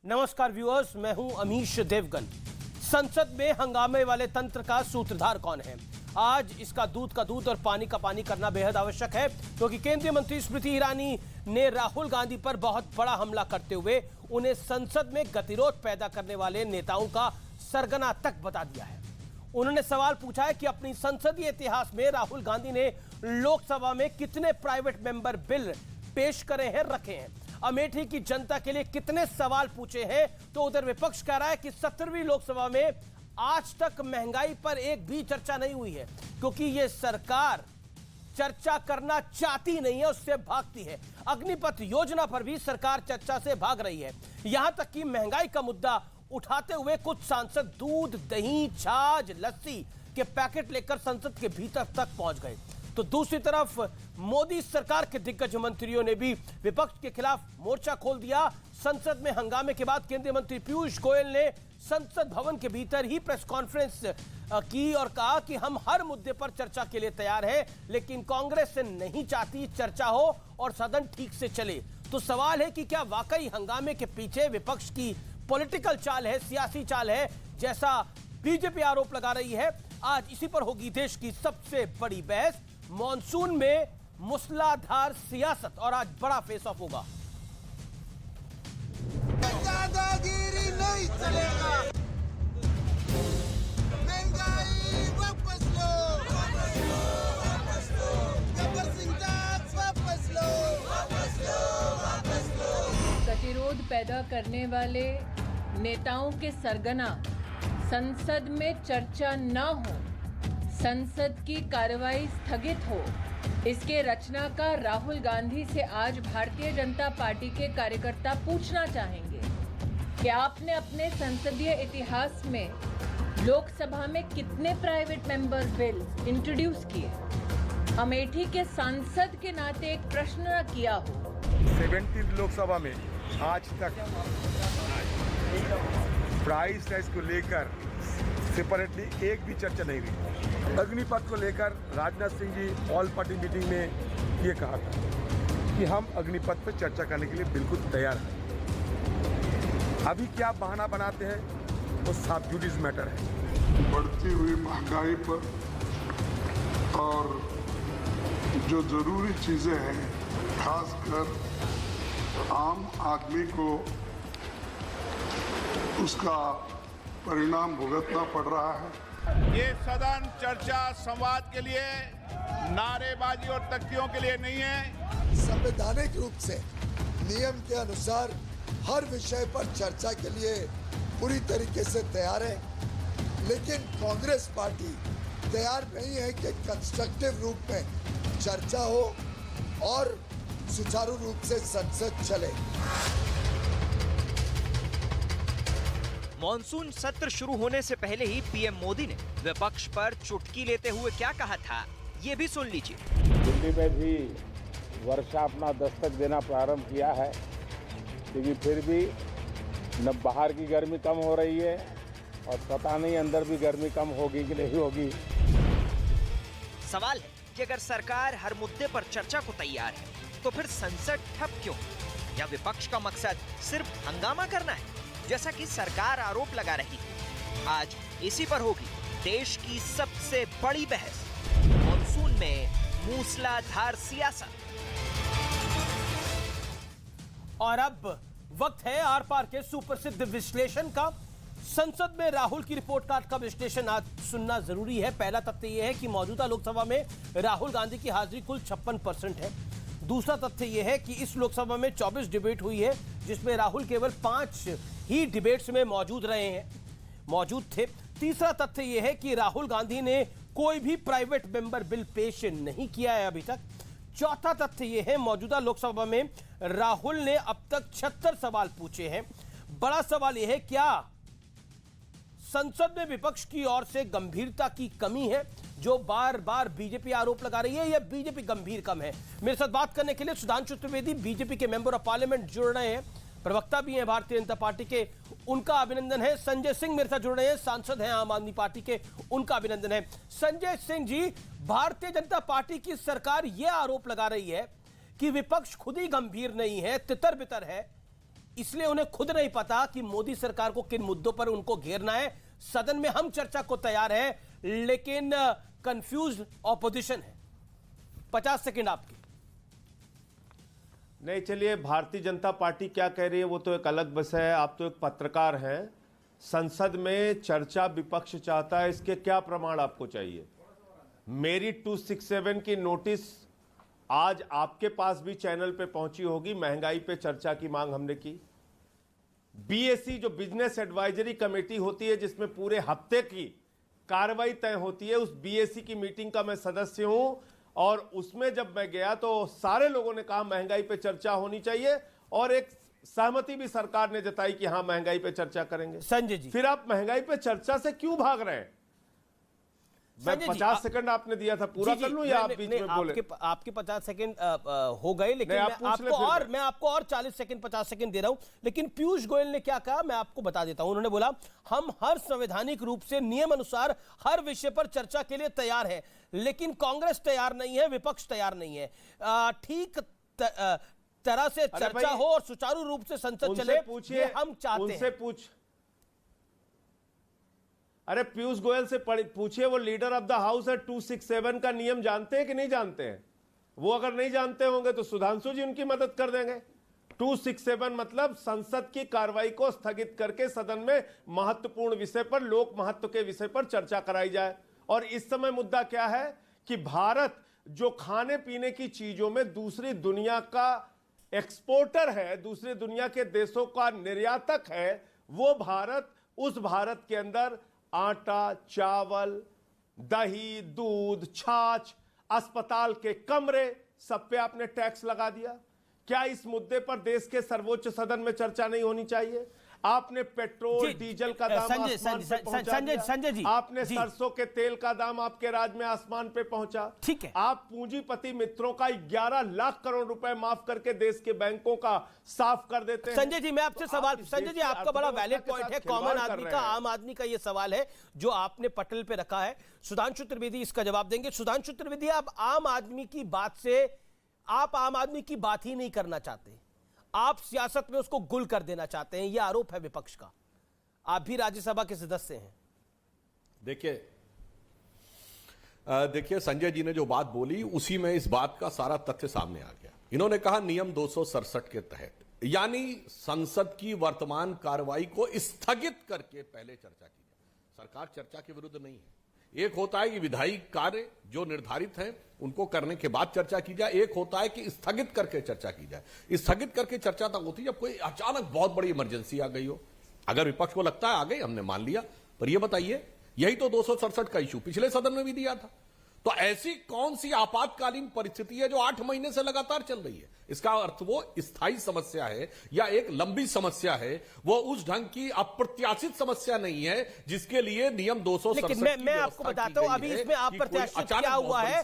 नमस्कार व्यूअर्स, मैं हूं अमीश देवगन। संसद में हंगामे वाले तंत्र का सूत्रधार कौन है? आज इसका दूध का दूध और पानी का पानी करना बेहद आवश्यक है, क्योंकि केंद्रीय मंत्री स्मृति ईरानी ने राहुल गांधी पर बहुत बड़ा हमला करते हुए उन्हें संसद में गतिरोध पैदा करने वाले नेताओं का सरगना तक बता दिया है। उन्होंने सवाल पूछा है कि अपनी संसदीय इतिहास में राहुल गांधी ने लोकसभा में कितने प्राइवेट मेंबर बिल पेश करे हैं, रखे हैं, अमेठी की जनता के लिए कितने सवाल पूछे हैं। तो उधर विपक्ष कह रहा है कि 17वीं लोकसभा में आज तक महंगाई पर एक भी चर्चा नहीं हुई है, क्योंकि यह सरकार चर्चा करना चाहती नहीं है, उससे भागती है। अग्निपथ योजना पर भी सरकार चर्चा से भाग रही है। यहां तक कि महंगाई का मुद्दा उठाते हुए कुछ सांसद दूध, दही, छाछ, लस्सी के पैकेट लेकर संसद के भीतर तक पहुंच गए। तो दूसरी तरफ मोदी सरकार के दिग्गज मंत्रियों ने भी विपक्ष के खिलाफ मोर्चा खोल दिया। संसद में हंगामे के बाद केंद्रीय मंत्री पीयूष गोयल ने संसद भवन के भीतर ही प्रेस कॉन्फ्रेंस की और कहा कि हम हर मुद्दे पर चर्चा के लिए तैयार हैं, लेकिन कांग्रेस से नहीं चाहती चर्चा हो और सदन ठीक से चले। तो सवाल है कि क्या वाकई हंगामे के पीछे विपक्ष की पॉलिटिकल चाल है, सियासी चाल है, जैसा बीजेपी आरोप लगा रही है? आज इसी पर होगी देश की सबसे बड़ी बहस। मॉनसून में मूसलाधार सियासत और आज बड़ा फेस ऑफ होगा। दादागिरी नहीं चलेगा, महंगाई वापस लो, वापस लो, वापस लो, गब्बर सिंह टैक्स वापस लो, वापस लो, वापस लो। गतिरोध पैदा करने वाले नेताओं के सरगना संसद में चर्चा न हो, संसद की कार्रवाई स्थगित हो, इसके रचनाकार राहुल गांधी से आज भारतीय जनता पार्टी के कार्यकर्ता पूछना चाहेंगे कि आपने अपने संसदीय इतिहास में लोकसभा में कितने प्राइवेट मेंबर बिल इंट्रोड्यूस किए? अमेठी के सांसद के नाते एक प्रश्न न किया हो। 70 लोकसभा में आज तक प्राइस राइस को लेकर सेपरेटली एक भी चर्चा नहीं हुई। अग्निपथ को लेकर Rajnath Singh ji all party meeting में ये कहा था कि हम अग्निपथ पर चर्चा करने के लिए बिल्कुल तैयार हैं। अभी क्या बहाना बनाते हैं वो सब जुडिस मैटर है। बढ़ती हुई महंगाई पर और जो जरूरी चीजें हैं, खासकर आम आदमी को उसका परिणाम भुगतना पड़ रहा है। ये सदन चर्चा संवाद के लिए, नारेबाजी और तख्तियों के लिए नहीं है। संवैधानिक रूप से नियम के अनुसार हर विषय पर चर्चा के लिए पूरी तरीके से तैयार है, लेकिन कांग्रेस पार्टी तैयार नहीं है कि कंस्ट्रक्टिव रूप में चर्चा हो और सुचारू रूप से संसद चले। मॉनसून सत्र शुरू होने से पहले ही पीएम मोदी ने विपक्ष पर चुटकी लेते हुए क्या कहा था, ये भी सुन लीजिए। दिल्ली में भी वर्षा अपना दस्तक देना प्रारंभ किया है, लेकिन फिर भी न बाहर की गर्मी कम हो रही है और पता नहीं अंदर भी गर्मी कम होगी कि नहीं होगी। सवाल है कि अगर सरकार हर मुद्दे पर चर्चा को तैयार है, तो फिर संसद ठप क्यों? या विपक्ष का मकसद सिर्फ हंगामा करना है, जैसा कि सरकार आरोप लगा रही है? आज इसी पर होगी देश की सबसे बड़ी बहस। मॉनसून में मूसलाधार सियासत। और अब वक्त है आर पार के सुप्रसिद्ध विश्लेषण का। संसद में राहुल की रिपोर्ट कार्ड का विश्लेषण आज सुनना जरूरी है। पहला तथ्य यह है कि मौजूदा लोकसभा में राहुल गांधी की हाजिरी कुल 56% है। दूसरा तथ्य यह है कि इस लोकसभा में 24 डिबेट हुई है, जिसमें राहुल केवल 5 ही डिबेट्स में मौजूद थे। तीसरा तथ्य यह है कि राहुल गांधी ने कोई भी प्राइवेट मेंबर बिल पेश नहीं किया है अभी तक। चौथा तथ्य यह है, मौजूदा लोकसभा में राहुल ने अब तक 76 सवाल पूछे हैं। बड़ा सवाल यह है, क्या संसद में विपक्ष की ओर से गंभीरता की कमी है, जो बार बार बीजेपी आरोप लगा रही है, या बीजेपी गंभीर कम है? मेरे साथ बात करने के लिए सुधांशु त्रिवेदी, बीजेपी के मेंबर ऑफ पार्लियामेंट, जुड़ रहे हैं, प्रवक्ता भी हैं भारतीय जनता पार्टी के, उनका अभिनंदन है। संजय सिंह मेरे साथ जुड़ रहे हैं, सांसद हैं आम आदमी पार्टी के, उनका अभिनंदन है। संजय सिंह जी, भारतीय जनता पार्टी की सरकार यह आरोप लगा रही है कि विपक्ष खुद ही गंभीर नहीं है, तितर बितर है, इसलिए उन्हें खुद नहीं पता कि मोदी सरकार को किन मुद्दों पर उनको घेरना है। सदन में हम चर्चा को तैयार हैं, लेकिन कंफ्यूज्ड ऑपोजिशन है। 50 सेकंड आपके। नहीं, चलिए, भारतीय जनता पार्टी क्या कह रही है वो तो एक अलग विषय है। आप तो एक पत्रकार हैं। संसद में चर्चा विपक्ष चाहता है, इसके क्या प्रमाण आपको चाहिए? मेरी 267 की नोटिस आज आपके पास भी चैनल पे पहुंची होगी। महंगाई पे चर्चा की मांग हमने की। बीएसी जो बिजनेस एडवाइजरी कमेटी होती है, जिसमें पूरे हफ्ते की कार्रवाई तय होती है, उस बीएसी की मीटिंग का मैं सदस्य हूं और उसमें जब मैं गया तो सारे लोगों ने कहा महंगाई पे चर्चा होनी चाहिए और एक सहमति भी सरकार ने जताई कि हां महंगाई पे चर्चा करेंगे। संजय जी, फिर आप महंगाई पे चर्चा से क्यों भाग रहे हैं? मैं 50 सेकंड आपने दिया था, पूरा कर लूं या आप बीच में बोले? आपके 50 सेकंड हो गए, लेकिन मैं आपको और 40 सेकंड 50 सेकंड दे रहा हूं। लेकिन पीयूष गोयल ने क्या कहा मैं आपको बता देता हूं। उन्होंने बोला हम हर संवैधानिक रूप से नियम अनुसार हर विषय पर चर्चा के लिए तैयार है, लेकिन कांग्रेस तैयार नहीं है, विपक्ष तैयार नहीं है। ठीक तरह से चर्चा हो और सुचारू रूप से संसद चले, ये हम चाहते हैं। अरे पीयूष गोयल से पूछिए, वो लीडर ऑफ द हाउस है। 267 का नियम जानते हैं कि नहीं जानते हैं? वो अगर नहीं जानते होंगे तो सुधांशु जी उनकी मदद कर देंगे। 267 मतलब संसद की कार्रवाई को स्थगित करके सदन में महत्वपूर्ण विषय पर, लोक महत्व के विषय पर चर्चा कराई जाए। और इस समय मुद्दा क्या है कि भारत जो खाने पीने की चीजों में दूसरी दुनिया का एक्सपोर्टर है, दूसरी दुनिया के देशों का निर्यातक है, वो भारत, उस भारत के अंदर आटा, चावल, दही, दूध, छाछ, अस्पताल के कमरे, सब पे आपने टैक्स लगा दिया। क्या इस मुद्दे पर देश के सर्वोच्च सदन में चर्चा नहीं होनी चाहिए? आपने पेट्रोल डीजल का दाम आसमान पे पहुंचा दिया। संजय जी, आपने सरसों के तेल का दाम आपके राज्य में आसमान पे पहुंचा। ठीक है, आप पूंजीपति मित्रों का 11 लाख करोड़ रुपए माफ करके देश के बैंकों का साफ कर देते हैं। संजय जी, मैं आपसे सवाल, संजय जी आपका बड़ा वैलिड पॉइंट है, कॉमन आदमी का, आम आदमी का ये सवाल है जो आपने पटल पे रखा है। सुधांशु त्रिवेदी इसका जवाब देंगे। सुधांशु त्रिवेदी, आप आम आदमी की बात से, आप आम आदमी की बात ही नहीं करना चाहते, आप सियासत में उसको गुल कर देना चाहते हैं, यह आरोप है विपक्ष का। आप भी राज्यसभा के सदस्य हैं। देखिए संजय जी ने जो बात बोली उसी में इस बात का सारा तथ्य सामने आ गया। इन्होंने कहा नियम 267 के तहत, यानी संसद की वर्तमान कार्रवाई को स्थगित करके पहले चर्चा की जाए। सरकार चर्चा के विरुद्ध नहीं है। एक होता है कि विधायी कार्य जो निर्धारित हैं उनको करने के बाद चर्चा की जाए, एक होता है कि स्थगित करके चर्चा की जाए। स्थगित करके चर्चा तक होती है जब कोई अचानक बहुत बड़ी इमरजेंसी आ गई हो। अगर विपक्ष को लगता है आ गई, हमने मान लिया, पर यह बताइए, यही तो 267 का इशू पिछले सदन में भी दिया था। तो ऐसी कौन सी आपातकालीन परिस्थिति है जो 8 महीने से लगातार चल रही है? इसका अर्थ वो स्थायी समस्या है या एक लंबी समस्या है, वो उस ढंग की अप्रत्याशित समस्या नहीं है जिसके लिए नियम 267 लेकिन मैं आपको बताता हूं, अभी इसमें अप्रत्याशित क्या हुआ है।